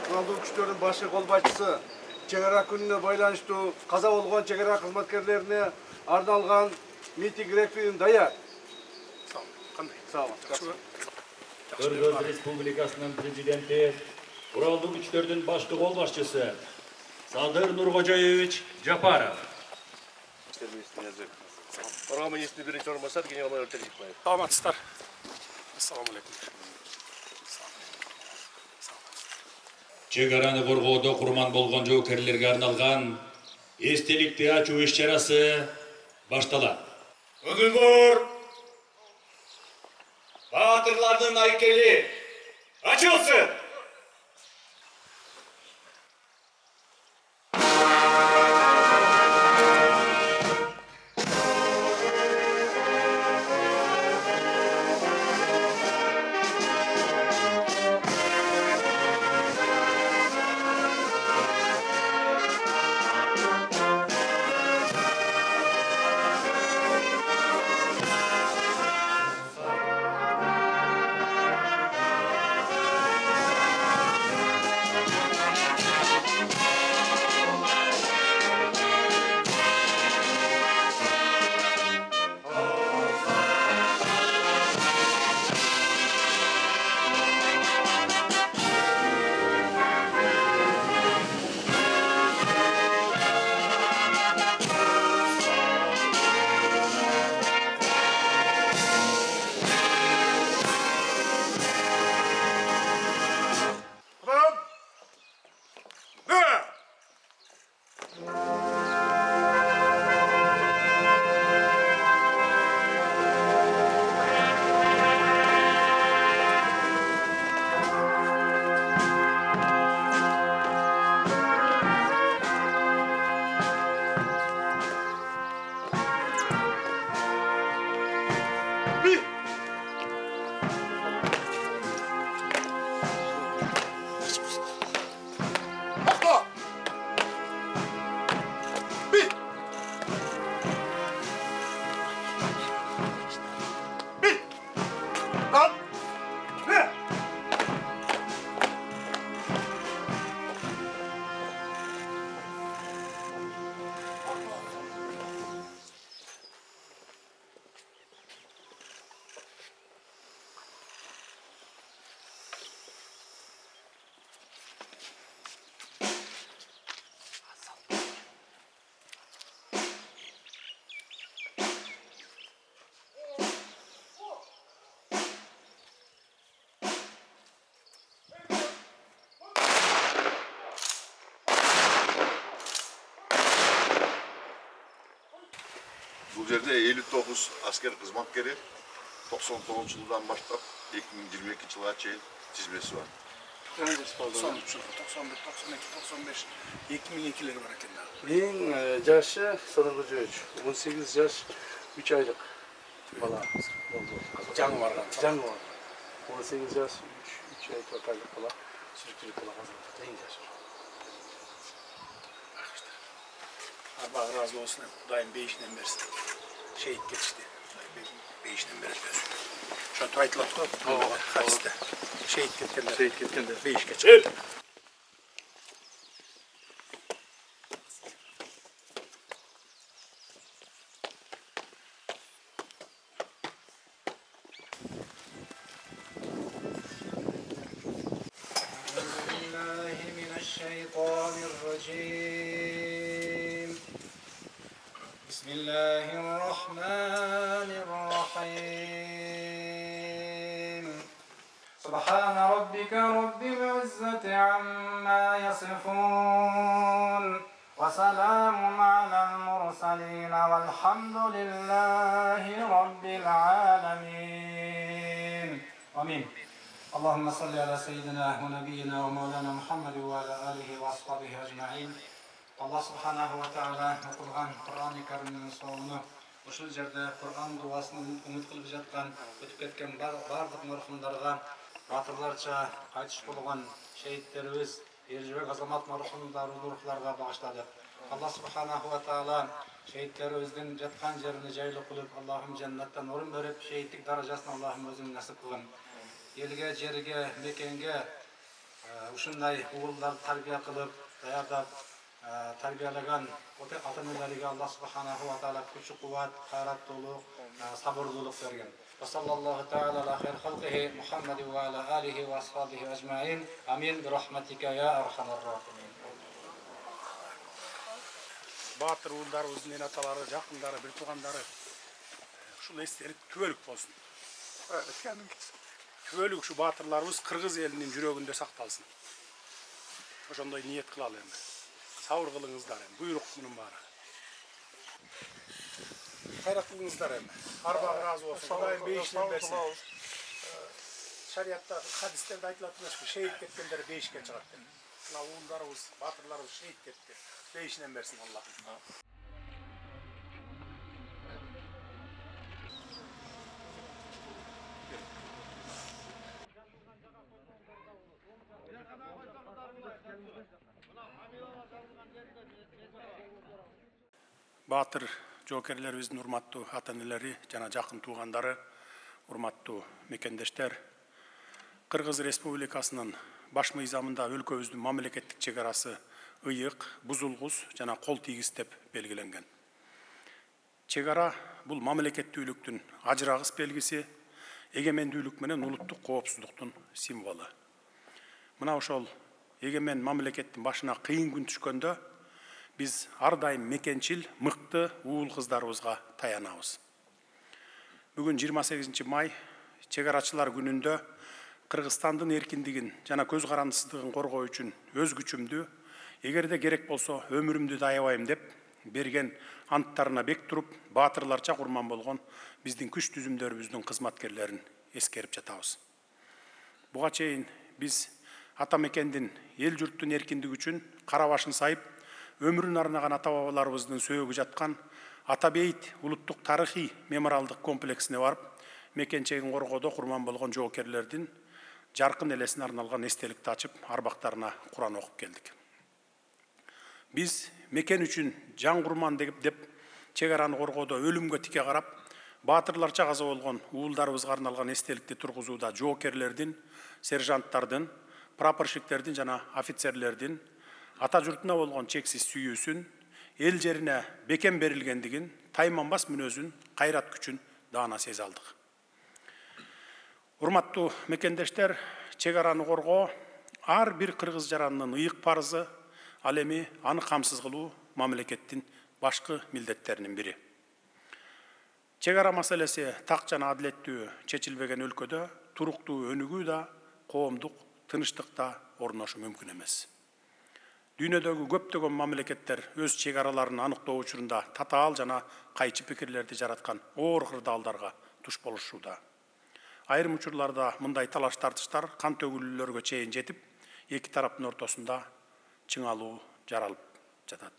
Kurallı güçlerin başı kolbaşçısı çegara gününe байланыштуу каза болгон чегара кызматкерлерине арналган митинг реквием даяр. Sağ olun. Kırgız Respublikasının prezidenti, Kurallı güçlerin başlı kolbaşçısı Sadır Nurkocayevich Japarov. Программа есть биrinci ormasar генерал-майор Тержикбаев. Саламатсыздар. Ассаламу алейкум. Чегараны коргоодо курман болгон жоокерлерге арналган эстеликти ачуу иш-чарасы башталат. Бүгүнгөр баатырлардын айкели ачылсын. Bu yerde 59 asker kızmatkeri 99 yıldan başlayıp 2022 yıla çeyil çizmesi var. 93, 91, 92, 95, 2002'leri var ekenler. Benim yaşı Sadır Kocayevich 18 yaş 3 aylık bala. Canı var. Canı var. 18 yaş 3 ay 4 aylık bala. Sürüklülük bala kazandı. En yaş. Allah razı olsun. Daim beyinden versin. Şehit geçti. Beyinden versin. Şu an aytılat koy. Hadiste. Şehit ketkenler. Beyiş geçti. بسم الله الرحمن الرحيم سبحان ربك رب العزة عما يصفون وسلام على المرسلين والحمد لله رب العالمين آمين اللهم صل على سيدنا ونبينا ومولانا محمد وعلى آله وأصحابه أجمعين Allah subhanahu wa ta'ala okuduğun Kur'an-ı Kerim'in sonunu şu yerde Kur'an duasını umut kılıp жатқан ötüp ketken bardық marhumlarga batırlarça kaytış bulgan şehitlerimiz, erjibek azamat marhumlar ruhlarga bağışladık. Allah subhanahu wa ta'ala Şehitlerimizin жатқан жерini жайлы qilib, Allah'ım cennetten orun verip, şehitlik darajasını Allah'ım özün nasip kılın. Elge, жерге, mekenge, ушундай угулдар тарбия кылып, даярдап, тарбиялagан ата-энелерге Аллах субханаху ва таала күч кубат, кайраттуулук, сабырдуулук берген. Ва саллаллаху таала ала хайр халқихи Мухаммади ва ала алихи ва асхабихи ажмаин. Амин би рахматика я архамар рахимин. Батыр угулдарыбыздын эн аталары, жакындары, бир туугандары ушул эстелик түбөлүк болсун. Түбөлүк ушу батырларыбыз кыргыз элинин жүрөгүндө сакталсын. Ошондой ниет кылалы эми. Сабыр кылыңыздар эми, буйрук мунун баары. Кайрат кылыңыздар эми. Арбагы разы болсун. Кудайым бейишинен берсин. Шариатта, хадистерде айтылат эмес, шейит кеткендер бейишке чыгат деп. Мына уулдарыбыз, батырларыбыз шейит кетти. Бейишинен берсин Аллахым. Батыр жоокерлерибиздин урматтуу ата-энелери жана жакын туугандары, урматтуу мекендештер, Кыргыз Республикасынын баш мыйзамында өлкөбүздүн мамлекеттик чек арасы ыйык, бузулгус жана кол тийгиз деп белгиленген. Чек ара бул мамлекеттүүлүктүн ажырагыс белгиси, эгемендүүлүк менен улуттук коопсуздуктун символу. Мына ошол эгемен мамлекеттин башына кыйын күн түшкөндө биз ар дайым мекенчил, мыкты уул кыздарыбызга таянабыз. Бүгүн 28 май чек арачылар күнүндө Кыргызстандын эркиндигин жана көз карандысыздыгын коргоо үчүн өз күчүмдү, эгерде керек болсо өмүрүмдү да аябайм деп берген анттарына бек туруп, баатырларча курман болгон биздин күч түзүмдөрүбүздүн кызматкерлерин эскерип жатабыз. Буга чейин биз ата мекендин, эл журттун эркиндиги үчүн кара башын сайып, өмүрүн арнаган ата бабаларыбыздын сөөгү жаткан Ата Бейит улуттук тарыхый мемориалдык комплексине барып, мекенчегин коргоодо курман болгон жоокерлердин жаркын элесине арналган эстеликти ачып, арбактарына Куран окуп келдик. Биз мекен үчүн жан курман деп чек араны коргоодо өлүмгө тике карап, баатырларча каза болгон уулдарыбызга арналган эстеликти тургузууда жоокерлердин, сержанттардын, прапорщиктердин жана офицерлердин ата журтуна болгон чексиз сүйүүсүн, эл жерине бекем берилгендигин, тайманбас мүнөзүн, кайрат күчүн даана сезе алдык. Урматтуу мекендештер, чек араны коргоо ар бир кыргыз жаранынын ыйык парызы, ал эми аны камсыз кылуу мамлекеттин башкы милдеттеринин бири. Чек ара маселеси так жана адилеттүү чечилбеген өлкөдө туруктуу өнүгүү да, коомдук тынычтык да орношу мүмкүн эмес. Дүйнөдөгү көптөгөн мамлекеттер өз чек араларын аныктоо учурунда татаал жана кайчы пикирлерди жараткан оор кырдаалдарга туш болушууда. Айрым учурларда мындай талаш тартыштар кан төгүлүүлөргө чейин жетип, эки тараптын ортосунда чыңалуу жаралып жатат.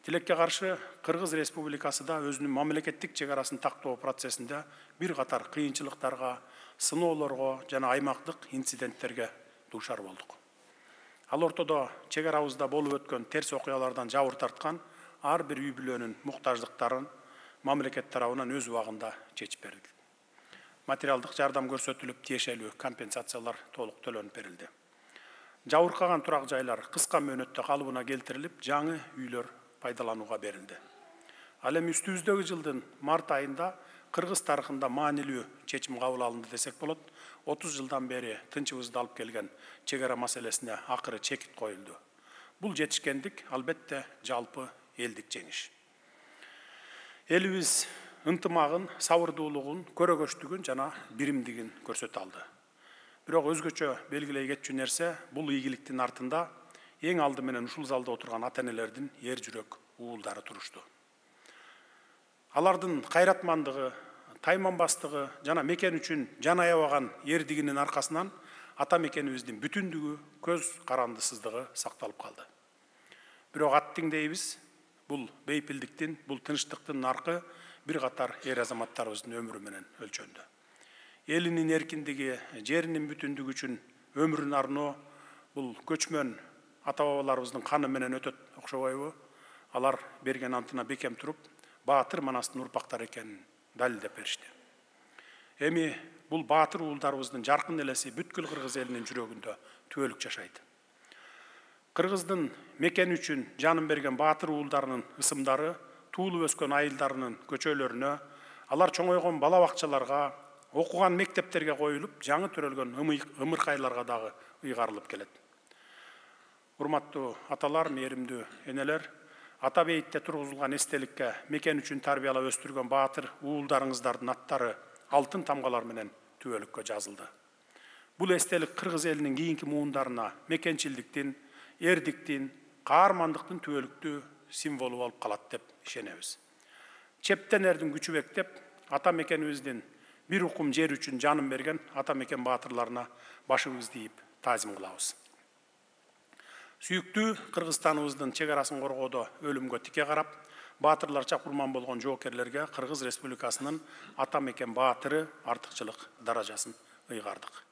Тилекке каршы Кыргыз Республикасы да өзүнүн мамлекеттик чек арасын тактоо процессинде бир катар кыйынчылыктарга, сыноолорго жана аймактык инциденттерге дуушар болдук. Ал ортодо чек арабызда болуп өткөн терс окуялардан жабыр тарткан ар бир үй бүлөнүн муктаждыктарын мамлекет тарабынан өз убагында чечип берди. Материалдык жардам көрсөтүлүп, тиешелүү компенсациялар толук төлөнүп берилди. Жабыркаган турак жайлар кыска мөөнөттө калыбына келтирилип, жаңы үйлөр пайдаланууга берилди. Ал эми үстүбүздөгү жылдын март айында Кыргыз тарыхында маанилүү чечим кабыл алынды десек болот. 30 жылдан бери тынчыбызды алып келген чек ара маселесине акыры чекит коюлду. Бул жетишкендик албетте жалпы элдик жеңиш. Элибиз ынтымагын, сабырдуулугун, көрөгөчтүгүн жана биримдигин көрсөтө алды. Бирок өзгөчө белгилей кетчү нерсе бул ийгиликтин артында эң алды менен ушул залда отурган ата-энелердин эр жүрөк уулдары турушту. Алардын кайратмандыгы, тайманбастыгы жана мекен үчүн жан аябаган эрдигинин аркасынан ата мекенибиздин бүтүндүгү, көз карандысыздыгы сакталып калды. Бирок аттың дейбиз, бул бейпилдиктин, бул тынчтыктын наркы бир катар эр азаматтарыбыздын өмүрү менен өлчөндү. Элинин эркиндиги, жеринин бүтүндүгү үчүн өмүрүн арноо бул көчмөн ата бабаларыбыздын каны менен өтөт окшобойбу? алар берген антына бекем туруп, баатыр манастын урпактары экенин далилдеп беришти. Эми бул баатыр уулдарыбыздын жаркын элеси бүткүл кыргыз элинин жүрөгүндө түбөлүк жашайт. Кыргыздын мекен үчүн жанын берген баатыр уулдарынын ысымдары туулуп өскөн айылдарынын көчөлөрүнө, алар чоңойгон бала бакчаларга, окуган мектептерге коюлуп, жаңы төрөлгөн ымыркайларга дагы ыйгарылып келет. Урматтуу аталар, мээримдүү энелер, ата бейитте тургузулган эстеликке мекен үчүн тарбиялап өстүргөн баатыр уулдарыңыздардын аттары алтын тамгалар менен түбөлүккө жазылды. Бул эстелик кыргыз элинин кийинки муундарына мекенчилдиктин, эрдиктин, каармандыктын түбөлүктүү символу болуп калат деп ишенебиз. Чептен эрдин күчү бектеп, ата мекенибиздин бир укум жер үчүн жанын берген ата мекен баатырларына башыбызды ийип таазим кылабыз. Сүйүктүү Кыргызстаныбыздын чек арасын коргоодо өлүмгө тике карап, баатырларча курман болгон жоокерлерге Кыргыз Республикасынын ата мекен баатыры артыкчылык даражасын ыйгардык.